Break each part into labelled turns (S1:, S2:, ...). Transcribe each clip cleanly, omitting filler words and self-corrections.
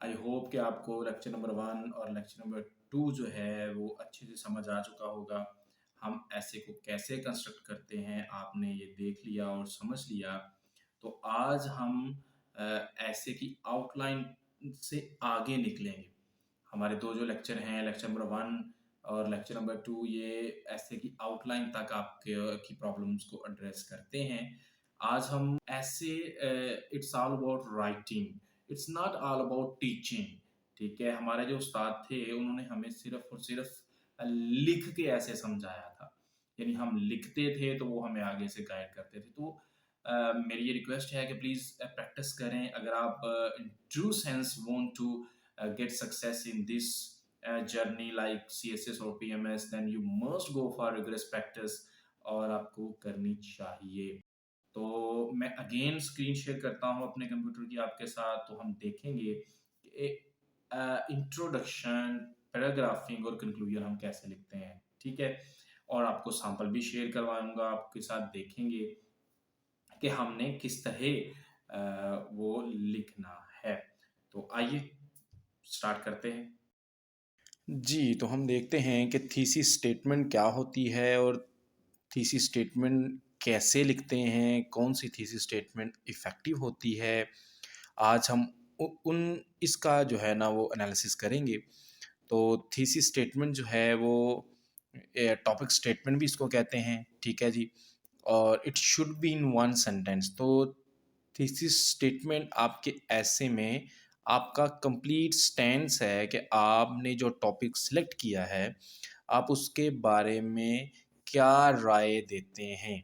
S1: I hope कि आपको lecture number 1 और लेक्चर नंबर 2 जो है वो अच्छे से समझ आ चुका होगा। हम ऐसे को कैसे कंस्ट्रक्ट करते हैं आपने ये देख लिया और समझ लिया। तो आज हम ऐसे की आउटलाइन से आगे निकलेंगे। हमारे 2 जो लेक्चर हैं, लेक्चर नंबर 1 और लेक्चर नंबर 2, ये ऐसे की आउटलाइन तक आपके की प्रॉब्लम्स को एड्रेस करते हैं। आज हम ऐसे it's all about writing, it's not all about teaching. ठीक है, हमारे जो उस्ताद थे उन्होंने हमें सिर्फ और सिर्फ लिख के ऐसे समझाया था, यानी हम लिखते थे तो वो हमें आगे से गाइड करते थे। तो मेरी ये रिक्वेस्ट है कि प्लीज़ प्रैक्टिस करें। अगर आप in true sense want to get success in this journey like CSS or PMS, then you must go for rigorous practice और आपको करनी चाहिए। तो मैं अगेन स्क्रीन शेयर करता हूँ अपने कंप्यूटर की आपके साथ, तो हम देखेंगे कि इंट्रोडक्शन, पैराग्राफिंग और कंक्लूजन हम कैसे लिखते हैं। ठीक है, और आपको सैंपल भी शेयर करवाऊंगा आपके साथ, देखेंगे कि हमने किस तरह वो लिखना है। तो आइए स्टार्ट करते हैं। जी, तो हम देखते हैं कि थीसिस स्टेटमेंट क्या होती है और थीसिस स्टेटमेंट कैसे लिखते हैं, कौन-सी थीसिस स्टेटमेंट इफ़ेक्टिव होती है। आज हम उ उन इसका जो है ना वो एनालिसिस करेंगे। तो थीसिस स्टेटमेंट जो है वो टॉपिक स्टेटमेंट भी इसको कहते हैं, ठीक है जी। और it should be in one sentence. तो थीसिस स्टेटमेंट आपके ऐसे में आपका कंप्लीट स्टैंस है कि आपने जो टॉपिक सेलेक्ट किया है, आप उसके बारे में क्या राय देते हैं।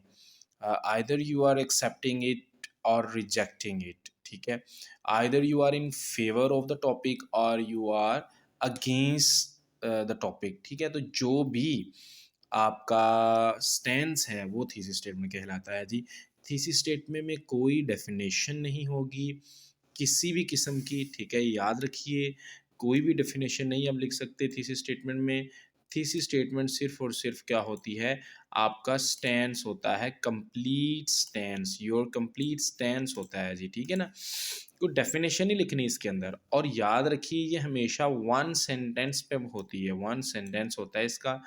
S1: Either you are accepting it और रिजेक्टिंग इट, ठीक है। Either you are in favour of the topic और you are against the topic, ठीक है। तो जो भी आपका स्टैंस है वो थीसिस स्टेटमेंट कहलाता है जी। थीसिस स्टेटमेंट में कोई डेफिनेशन नहीं होगी किसी भी किस्म की, ठीक है, याद रखिए। कोई भी डेफिनेशन नहीं आप लिख सकते थीसिस स्टेटमेंट में। थीसिस स्टेटमेंट सिर्फ और सिर्फ क्या होती है, आपका स्टैंस होता है, complete stance, your complete stance होता है जी, ठीक है ना। कोई डेफिनेशन नहीं लिखनी इसके अंदर। और याद रखिए ये हमेशा वन सेंटेंस पे होती है, वन सेंटेंस होता है इसका,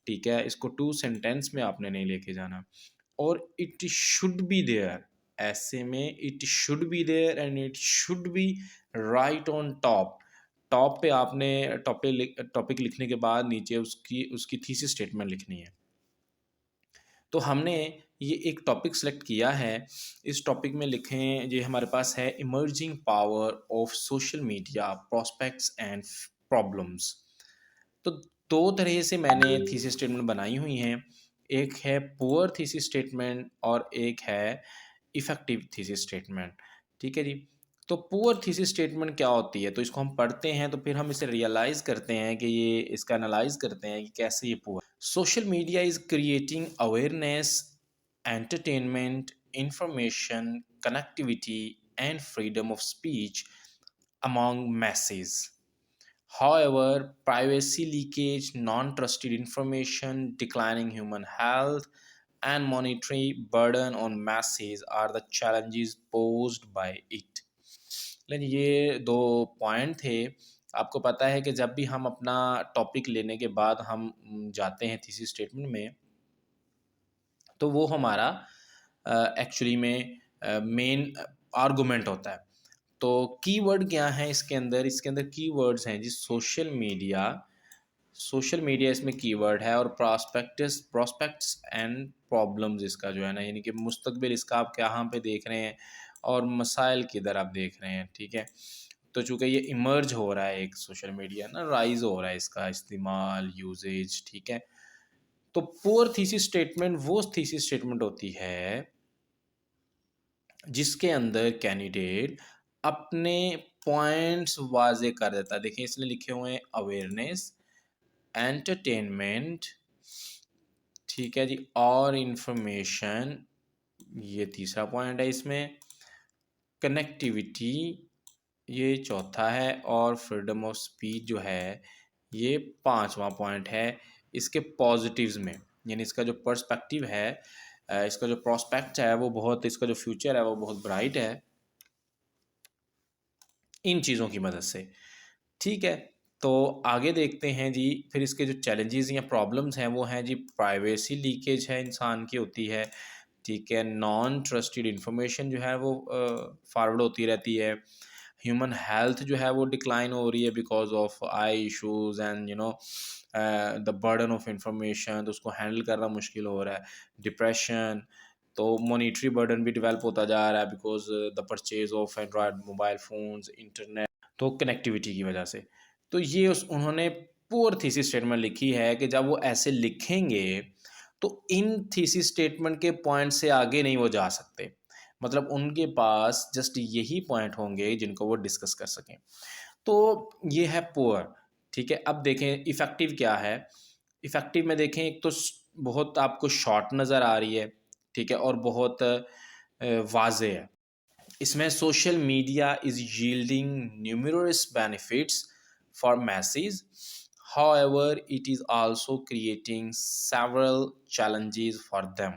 S1: ठीक है। इसको टू सेंटेंस में आपने नहीं लेके जाना। और इट शुड बी देयर, ऐसे में it should be there and it should be right on top. Top पे आपने टॉपिक लिखने के बाद नीचे उसकी उसकी थीसिस स्टेटमेंट लिखनी है। तो हमने ये एक टॉपिक सेलेक्ट किया है। इस टॉपिक में लिखें, ये हमारे पास है emerging power of social media prospects and problems. तो दो तरह से मैंने थीसिस स्टेटमेंट बनाई हुई हैं। एक है पुअर थीसिस स्टेटमेंट और एक है इफ़ेक्टिव थीसिस स्टेटमेंट, ठीक है जी। तो पुअर थीसिस स्टेटमेंट क्या होती है, तो इसको हम पढ़ते हैं तो फिर हम इसे रियलाइज़ करते हैं कि ये इसका एनालाइज़ करते हैं कि कैसे ये poor. Social media is creating awareness, entertainment, information, connectivity and freedom of speech among masses. However, privacy leakage, non-trusted information, declining human health, and monetary burden on masses are the challenges posed by it. लेकिन ये दो point थे। आपको पता है कि जब भी हम अपना टॉपिक लेने के बाद हम जाते हैं थीसिस स्टेटमेंट में, तो वो हमारा एक्चुअली में मेन आर्गुमेंट होता है। तो कीवर्ड क्या है इसके अंदर, इसके अंदर कीवर्ड्स हैं जी सोशल मीडिया। सोशल मीडिया इसमें कीवर्ड है, और प्रोस्पेक्ट्स एंड प्रॉब्लम्स इसका जो है ना, यानी कि मुस्तकबिल इसका आप कहाँ पे देख रहे हैं और मसाइल किधर आप देख रहे हैं, ठीक है। तो चूँकि ये इमर्ज हो रहा है एक सोशल मीडिया ना, राइज हो रहा है इसका इस्तेमाल, यूजेज, ठीक है। तो पुअर थीसिस स्टेटमेंट वो थीसिस स्टेटमेंट होती है जिसके अंदर कैंडिडेट अपने पॉइंट्स वाज़े कर देता है। देखिए इसने लिखे हुए हैं अवेयरनेस, एंटरटेनमेंट, ठीक है जी, और इंफॉर्मेशन, ये तीसरा पॉइंट है इसमें, कनेक्टिविटी ये चौथा है, और फ्रीडम ऑफ स्पीच जो है ये पांचवा पॉइंट है इसके पॉजिटिव्स में। यानी इसका जो पर्सपेक्टिव है, इसका जो प्रोस्पेक्ट है वो बहुत, इसका जो फ्यूचर है वो बहुत ब्राइट है। इन चीज़ों की मदद से। ठीक है, तो आगे देखते हैं जी, फिर इसके जो चैलेंजेस या प्रॉब्लम्स हैं वो हैं जी, प्राइवेसी लीकेज है इंसान की होती है, ठीक है, नॉन ट्रस्टेड इन्फॉर्मेशन जो है वो फॉरवर्ड होती रहती है, ह्यूमन हेल्थ जो है वो डिक्लाइन हो रही है because of I issues and the burden of information, तो उसको हैंडल करना मुश्किल हो रहा है, डिप्रेशन, तो मॉनिटरी बर्डन भी डेवलप होता जा रहा है because the purchase of Android mobile phones, internet, तो कनेक्टिविटी की वजह से। तो ये उस उन्होंने पुअर थीसिस स्टेटमेंट लिखी है कि जब वो ऐसे लिखेंगे तो इन थीसिस स्टेटमेंट के पॉइंट से आगे नहीं वो जा सकते। मतलब उनके पास जस्ट यही पॉइंट होंगे जिनको वो डिस्कस कर सकें। तो ये है पुअर, ठीक है। अब देखें इफ़ेक्टिव क्या है। इफ़ेक्टिव में देखें, एक तो बहुत आपको शॉर्ट नज़र आ रही है, ठीक है, और बहुत वाज़ेह है। इसमें social media is yielding numerous benefits for masses. However, it is also creating several challenges for them.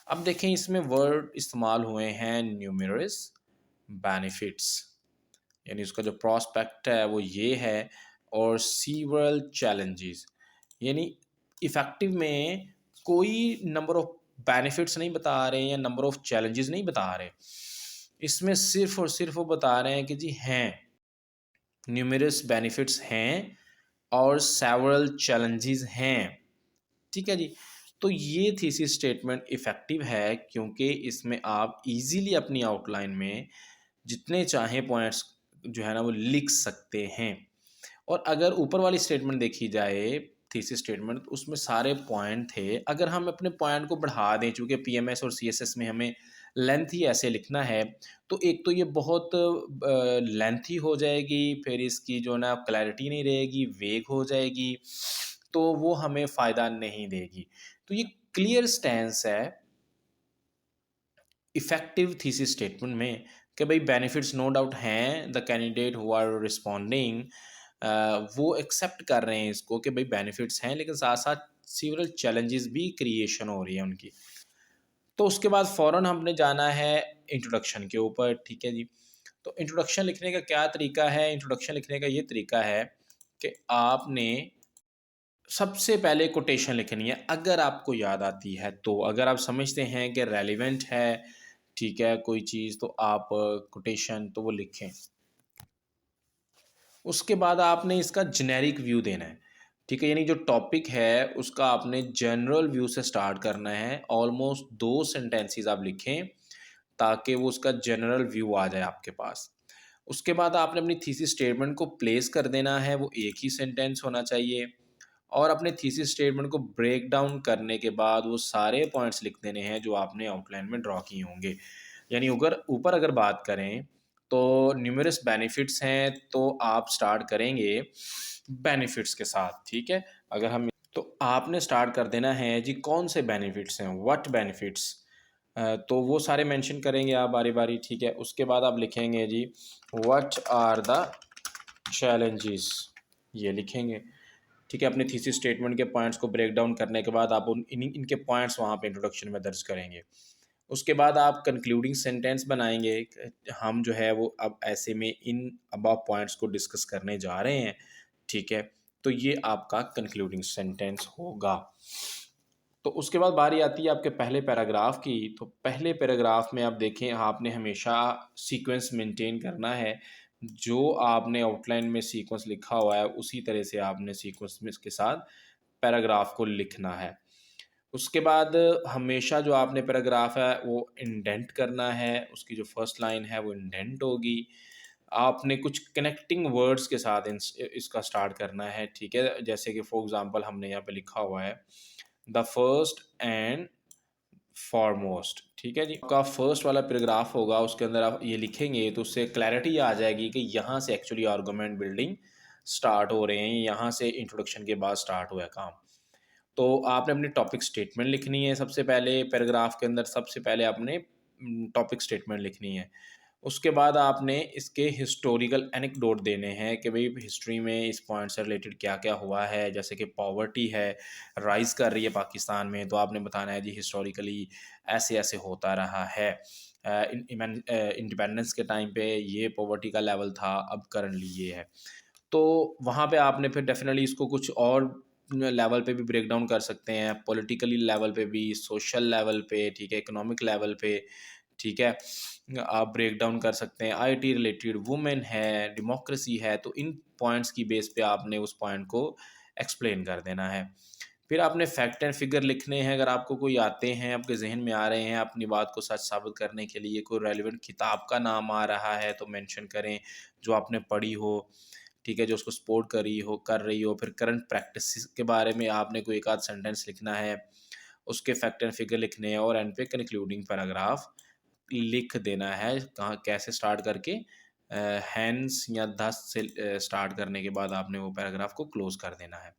S1: अब देखें इसमें वर्ड इस्तेमाल हुए हैं न्यूमरस बेनिफिट्स, यानी उसका जो प्रॉस्पेक्ट है वो ये है, और सीवरल चैलेंजेस, यानी इफ़ेक्टिव में कोई नंबर ऑफ बेनिफिट्स नहीं बता रहे हैं या नंबर ऑफ चैलेंजेस नहीं बता रहे, इसमें सिर्फ और सिर्फ वो बता रहे हैं कि जी हैं, न्यूमरस बेनिफिट्स हैं और सेवरल चैलेंजेस हैं, ठीक है जी। तो ये थीसिस स्टेटमेंट इफ़ेक्टिव है क्योंकि इसमें आप इजीली अपनी आउटलाइन में जितने चाहें पॉइंट्स जो है ना वो लिख सकते हैं। और अगर ऊपर वाली स्टेटमेंट देखी जाए, थीसिस स्टेटमेंट, तो उसमें सारे पॉइंट थे। अगर हम अपने पॉइंट को बढ़ा दें, चूँकि पीएमएस और सीएसएस में हमें लेंथ ही ऐसे लिखना है, तो एक तो ये बहुत लेंथी हो जाएगी, फिर इसकी जो ना क्लैरिटी नहीं रहेगी, वेग हो जाएगी, तो वो हमें फ़ायदा नहीं देगी। तो ये क्लियर स्टैंस है इफ़ेक्टिव थीसिस स्टेटमेंट में कि भाई बेनिफिट्स नो डाउट हैं, the candidate who are responding वो एक्सेप्ट कर रहे हैं इसको कि भाई बेनिफिट्स हैं, लेकिन साथ साथ सीवरल चैलेंजेस भी क्रिएशन हो रही है उनकी। तो उसके बाद फ़ौरन हमने जाना है इंट्रोडक्शन के ऊपर, ठीक है जी। तो इंट्रोडक्शन लिखने का क्या तरीका है? इंट्रोडक्शन लिखने का ये तरीका है कि आपने सबसे पहले कोटेशन लिखनी है, अगर आपको याद आती है तो। अगर आप समझते हैं कि रेलिवेंट है, ठीक है, कोई चीज़, तो आप कोटेशन तो वो लिखें। उसके बाद आपने इसका जेनेरिक व्यू देना है, ठीक है, यानी जो टॉपिक है उसका आपने जनरल व्यू से स्टार्ट करना है। ऑलमोस्ट 2 सेंटेंसेस आप लिखें ताकि वो उसका जनरल व्यू आ जाए आपके पास। उसके बाद आपने अपनी थीसिस स्टेटमेंट को प्लेस कर देना है, वो एक ही सेंटेंस होना चाहिए, और अपने थीसिस स्टेटमेंट को ब्रेक डाउन करने के बाद वो सारे पॉइंट्स लिख देने हैं जो आपने आउटलाइन में ड्रॉ किए होंगे। यानी अगर ऊपर अगर बात करें तो न्यूमरस बेनिफिट्स हैं, तो आप स्टार्ट करेंगे बेनिफिट्स के साथ, ठीक है। अगर हम तो आपने स्टार्ट कर देना है जी, कौन से बेनिफिट्स हैं, व्हाट बेनिफिट्स, तो वो सारे मेंशन करेंगे आप बारी बारी, ठीक है। उसके बाद आप लिखेंगे जी व्हाट आर द चैलेंजेस, ये लिखेंगे, ठीक है। अपने थीसिस स्टेटमेंट के पॉइंट्स को ब्रेक डाउन करने के बाद आप इनके पॉइंट्स वहाँ पे इंट्रोडक्शन में दर्ज करेंगे। उसके बाद आप कंक्लूडिंग सेंटेंस बनाएंगे, हम जो है वो अब ऐसे में इन अबव पॉइंट्स को डिस्कस करने जा रहे हैं, ठीक है। तो ये आपका कंक्लूडिंग सेंटेंस होगा। तो उसके बाद बारी आती है आपके पहले पैराग्राफ की। तो पहले पैराग्राफ में आप देखें, आपने हमेशा सीक्वेंस मेंटेन करना है। जो आपने आउटलाइन में सीक्वेंस लिखा हुआ है उसी तरह से आपने सीक्वेंस में इसके साथ पैराग्राफ को लिखना है। उसके बाद हमेशा जो आपने पैराग्राफ है वो इंडेंट करना है, उसकी जो फर्स्ट लाइन है वो इंडेंट होगी। आपने कुछ कनेक्टिंग वर्ड्स के साथ इसका स्टार्ट करना है, ठीक है। जैसे कि फॉर एग्जांपल हमने यहाँ पे लिखा हुआ है द फर्स्ट एंड फॉरमोस्ट, ठीक है जी। आपका फर्स्ट वाला पैराग्राफ होगा, उसके अंदर आप ये लिखेंगे तो उससे क्लैरिटी आ जाएगी कि यहाँ से एक्चुअली आर्गुमेंट बिल्डिंग स्टार्ट हो रहे हैं, यहाँ से इंट्रोडक्शन के बाद स्टार्ट हुआ है काम। तो आपने अपनी टॉपिक स्टेटमेंट लिखनी है सबसे पहले पैराग्राफ के अंदर, सबसे पहले आपने टॉपिक स्टेटमेंट लिखनी है। उसके बाद आपने इसके हिस्टोरिकल एनेक्डोट देने हैं कि भाई हिस्ट्री में इस पॉइंट से रिलेटेड क्या-क्या हुआ है। जैसे कि पॉवर्टी है, राइज़ कर रही है पाकिस्तान में, तो आपने बताना है जी हिस्टोरिकली ऐसे-ऐसे होता रहा है। इंडिपेंडेंस के टाइम पे ये पॉवर्टी का लेवल था, अब करंटली ये है। तो वहाँ पे आपने फिर डेफ़िनेटली इसको कुछ और लेवल पे भी ब्रेक डाउन कर सकते हैं, पॉलिटिकली लेवल पे भी, सोशल लेवल पे, ठीक है, इकोनॉमिक लेवल पे, ठीक है। आप ब्रेक डाउन कर सकते हैं, आईटी रिलेटेड, वुमेन है, डेमोक्रेसी है, तो इन पॉइंट्स की बेस पे आपने उस पॉइंट को एक्सप्लेन कर देना है। फिर आपने फैक्ट एंड फिगर लिखने हैं, अगर आपको कोई आते हैं, आपके ज़हन में आ रहे हैं, अपनी बात को सच साबित करने के लिए कोई रेलेवेंट किताब का नाम आ रहा है तो मेंशन करें, जो आपने पढ़ी हो, ठीक है, जो उसको सपोर्ट कर रही हो। फिर करंट प्रैक्टिसेस के बारे में आपने कोई एक आध सेंटेंस लिखना है, उसके फैक्ट एंड फिगर लिखने हैं और एंड पे कंक्लूडिंग पैराग्राफ लिख देना है। कहाँ कैसे स्टार्ट करके हैंस या दस से स्टार्ट करने के बाद आपने वो पैराग्राफ को क्लोज़ कर देना है।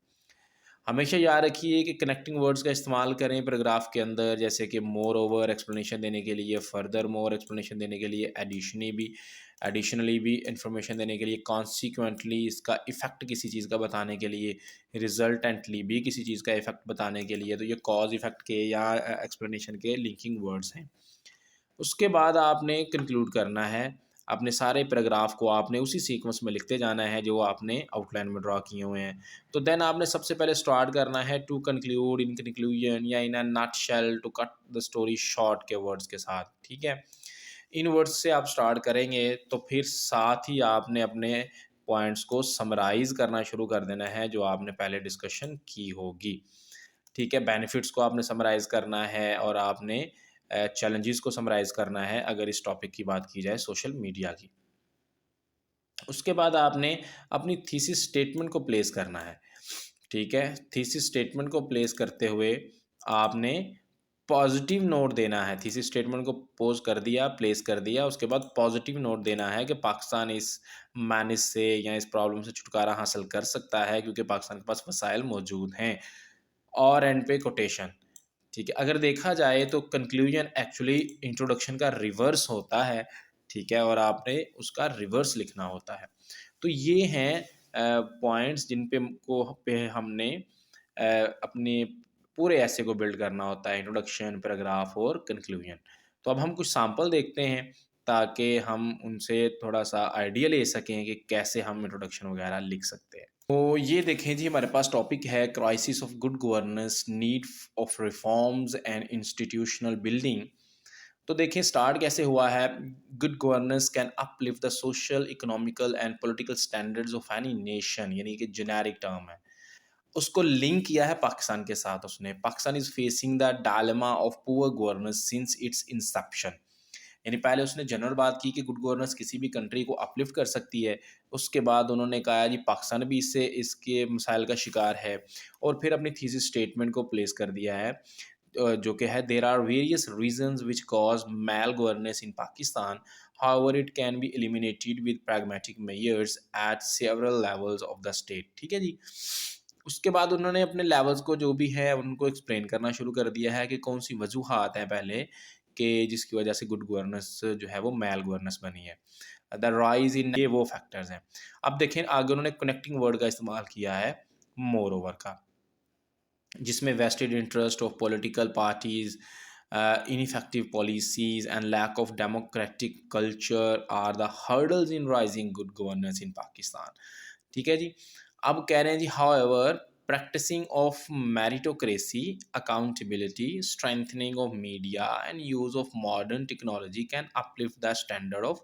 S1: हमेशा याद रखिए कि कनेक्टिंग वर्ड्स का इस्तेमाल करें पैराग्राफ के अंदर, जैसे कि मोर ओवर एक्सप्लेनेशन देने के लिए, फर्दर मोर एक्सप्लेनेशन देने के लिए, एडिशनली भी इंफॉर्मेशन देने के लिए, कॉन्सिक्वेंटली इसका इफ़ेक्ट किसी चीज़ का बताने के लिए, रिजल्टेंटली भी किसी चीज़ का इफ़ेक्ट बताने के लिए। तो ये कॉज इफ़ेक्ट के या एक्सप्लेनेशन के लिंकिंग वर्ड्स हैं। उसके बाद आपने कंक्लूड करना है, अपने सारे पैराग्राफ को आपने उसी सीक्वेंस में लिखते जाना है जो आपने आउटलाइन में ड्रा किए हुए हैं। तो देन आपने सबसे पहले स्टार्ट करना है टू कंक्लूड, इन कंक्लूजन या in a nutshell, to cut the story short के वर्ड्स के साथ, ठीक है? इन वर्ड्स से आप स्टार्ट करेंगे तो फिर साथ ही आपने अपने पॉइंट्स को समराइज़ करना शुरू कर देना है जो आपने पहले डिस्कशन की होगी। ठीक है, बेनिफिट्स को आपने समराइज़ करना है और आपने चैलेंजेस को समराइज़ करना है अगर इस टॉपिक की बात की जाए सोशल मीडिया की। उसके बाद आपने अपनी थीसिस स्टेटमेंट को प्लेस करना है, ठीक है? थीसिस स्टेटमेंट को प्लेस करते हुए आपने पॉज़िटिव नोट देना है। थीसिस स्टेटमेंट को पोज़ कर दिया, प्लेस कर दिया, उसके बाद पॉज़िटिव नोट देना है कि पाकिस्तान इस मैनेज से या इस प्रॉब्लम से छुटकारा हासिल कर सकता है क्योंकि पाकिस्तान के पास वसाइल मौजूद हैं। और एंड पे कोटेशन, ठीक है। अगर देखा जाए तो कंक्लूजन एक्चुअली इंट्रोडक्शन का रिवर्स होता है, ठीक है, और आपने उसका रिवर्स लिखना होता है। तो ये हैं पॉइंट्स जिन पे हमने अपने पूरे ऐसे को बिल्ड करना होता है, इंट्रोडक्शन, पैराग्राफ और कंक्लूजन। तो अब हम कुछ सैंपल देखते हैं ताकि हम उनसे थोड़ा-सा आइडिया ले सकें कि कैसे हम इंट्रोडक्शन वगैरह लिख सकते हैं। तो ये देखें जी, हमारे पास टॉपिक है crisis of good governance, need of reforms and institutional building. तो देखिए स्टार्ट कैसे हुआ है। Good governance can uplift the social, economical and political standards of any nation, यानी कि जेनेरिक टर्म है। उसको लिंक किया है पाकिस्तान के साथ। उसने Pakistan is facing the dilemma of poor governance since its inception, यानी पहले उसने जनरल बात की कि गुड गवर्नेंस किसी भी कंट्री को अपलिफ्ट कर सकती है। उसके बाद उन्होंने कहा जी पाकिस्तान भी इससे इसके मसाइल का शिकार है, और फिर अपनी थीसिस स्टेटमेंट को प्लेस कर दिया है जो कि है there are various reasons which cause mal governance in Pakistan, however it can be eliminated with pragmatic measures at several levels of the state. ठीक है जी। उसके बाद उन्होंने अपने लेवल्स को जो भी है उनको एक्सप्लेन करना शुरू कर दिया है कि कौन सी वजूहात हैं पहले कि जिसकी वजह से गुड गवर्नेंस जो है वो मैल गवर्नेंस बनी है। द राइज इन ये वो फैक्टर्स हैं। अब देखें आगे उन्होंने कनेक्टिंग वर्ड का इस्तेमाल किया है मोर ओवर का, जिसमें vested interest of political parties, ineffective policies and lack of democratic culture are the hurdles in rising good governance in Pakistan। ठीक है जी। अब कह रहे हैं जी however practicing of meritocracy, accountability, strengthening of media and use of modern technology can uplift the standard of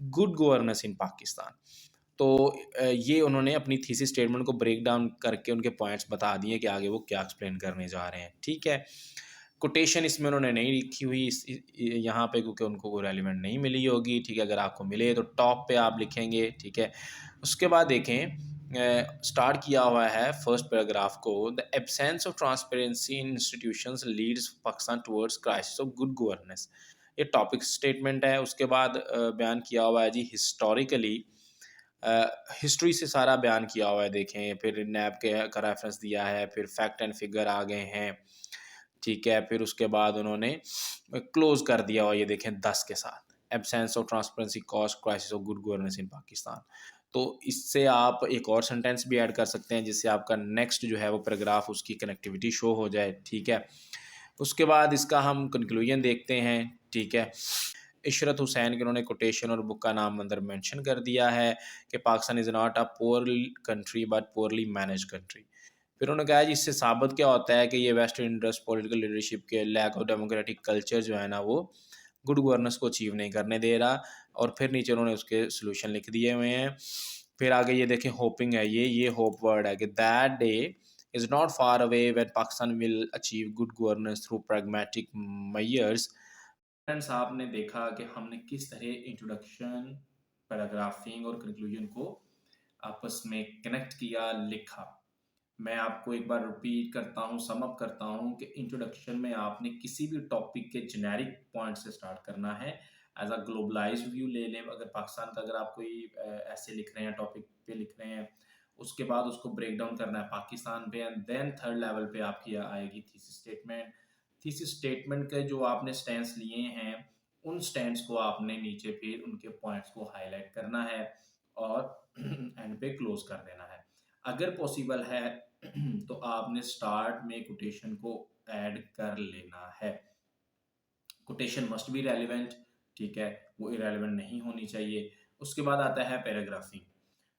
S1: good governance in Pakistan। तो ये उन्होंने अपनी थीसिस स्टेटमेंट को ब्रेक डाउन करके उनके पॉइंट्स बता दिए कि आगे वो क्या एक्सप्लेन करने जा रहे हैं। ठीक है। कोटेशन इसमें उन्होंने नहीं लिखी हुई यहाँ पे क्योंकि उनको कोई रेलिवेंट नहीं मिली होगी। ठीक है, अगर आपको मिले तो टॉप पे आप लिखेंगे। ठीक है। उसके बाद देखें स्टार्ट किया हुआ है फर्स्ट पैराग्राफ को, the absence of transparency in institutions leads Pakistan towards crisis of good governance. ये टॉपिक स्टेटमेंट है। उसके बाद बयान किया हुआ है जी हिस्टोरिकली, हिस्ट्री से सारा बयान किया हुआ है। देखें फिर नैब के का रेफरेंस दिया है, फिर फैक्ट एंड फिगर आ गए हैं। ठीक है, फिर उसके बाद उन्होंने क्लोज कर दिया हुआ ये देखें 10 के साथ। Absence of transparency cost crisis of good governance in Pakistan. तो इससे आप एक और सेंटेंस भी ऐड कर सकते हैं जिससे आपका नेक्स्ट जो है वो पैराग्राफ उसकी कनेक्टिविटी शो हो जाए, ठीक है। उसके बाद इसका हम कंक्लूजन देखते हैं, ठीक है। इशरत हुसैन के उन्होंने कोटेशन और बुक का नाम अंदर मेंशन कर दिया है कि Pakistan is not a poor country but poorly manage country. फिर उन्होंने कहा जी इससे साबित क्या होता है कि ये वेस्टर्न इंटरेस्ट पॉलिटिकल लीडरशिप के लैक ऑफ डेमोक्रेटिक कल्चर जो है ना वो गुड गवर्नेंस को अचीव नहीं करने दे रहा। और फिर नीचे उन्होंने उसके सोल्यूशन लिख दिए हुए हैं। फिर आगे ये देखें होपिंग है, ये होप वर्ड है कि that day is not far away when Pakistan will achieve good governance through pragmatic measures. Friends आपने देखा कि हमने किस तरह इंट्रोडक्शन, पैराग्राफिंग और कंक्लूजन को आपस में कनेक्ट किया, लिखा। मैं आपको एक बार रिपीट करता हूँ, सम अप करता हूँ कि इंट्रोडक्शन में आपने किसी भी टॉपिक के जेनेरिक पॉइंट से स्टार्ट करना है। एज अ ग्लोबलाइज्ड व्यू ले लें, अगर पाकिस्तान का अगर आप कोई ऐसे लिख रहे हैं, टॉपिक पे लिख रहे हैं, उसके बाद उसको ब्रेक डाउन करना है पाकिस्तान पे, एंड देन थर्ड लेवल पे आपकी आएगी थीसिस स्टेटमेंट। थीसिस स्टेटमेंट के जो आपने स्टैंड्स लिए हैं, उन स्टैंड्स को आपने नीचे फिर उनके पॉइंट्स को हाईलाइट करना है और एंड पे क्लोज कर देना है। अगर पॉसिबल है तो आपने स्टार्ट में कोटेशन को ऐड कर लेना है। कोटेशन मस्ट बी रेलिवेंट, ठीक है, वो इरेलीवेंट नहीं होनी चाहिए। उसके बाद आता है पैराग्राफिंग।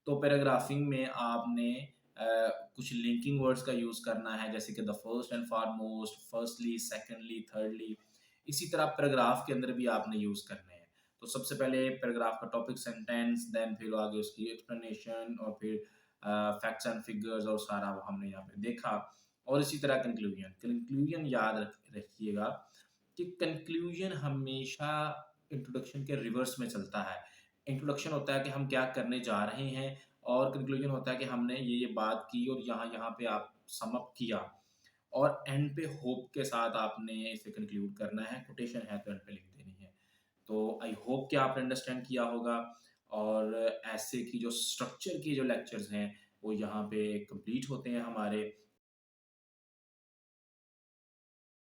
S1: तो पैराग्राफिंग में आपने कुछ लिंकिंग वर्ड्स का यूज करना है, जैसे कि the first and foremost, firstly, secondly, thirdly. इसी तरह पैराग्राफ के अंदर भी आपने यूज करने हैं। तो सबसे पहले पैराग्राफ का टॉपिक सेंटेंस, देन फिर आगे उसकी एक्सप्लेनेशन, और फिर फैक्ट्स एंड फिगर्स, और सारा वो हमने यहाँ पे देखा। और इसी तरह कंक्लूजन, कंक्लूजन याद रखिएगा कि कंक्लूजन हमेशा इंट्रोडक्शन के रिवर्स में चलता है। इंट्रोडक्शन होता है कि हम क्या करने जा रहे हैं, और कंक्लूजन होता है कि हमने ये बात की और यहाँ यहाँ पे आप सम अप किया, और एंड पे होप के साथ आपने इसे कंक्लूड करना है। कोटेशन है तो एंड पे लिख देनी है। तो आई होप कि आपने अंडरस्टैंड किया होगा। और ऐसे की जो स्ट्रक्चर की जो लेक्चर्स हैं वो यहाँ पे कंप्लीट होते हैं हमारे।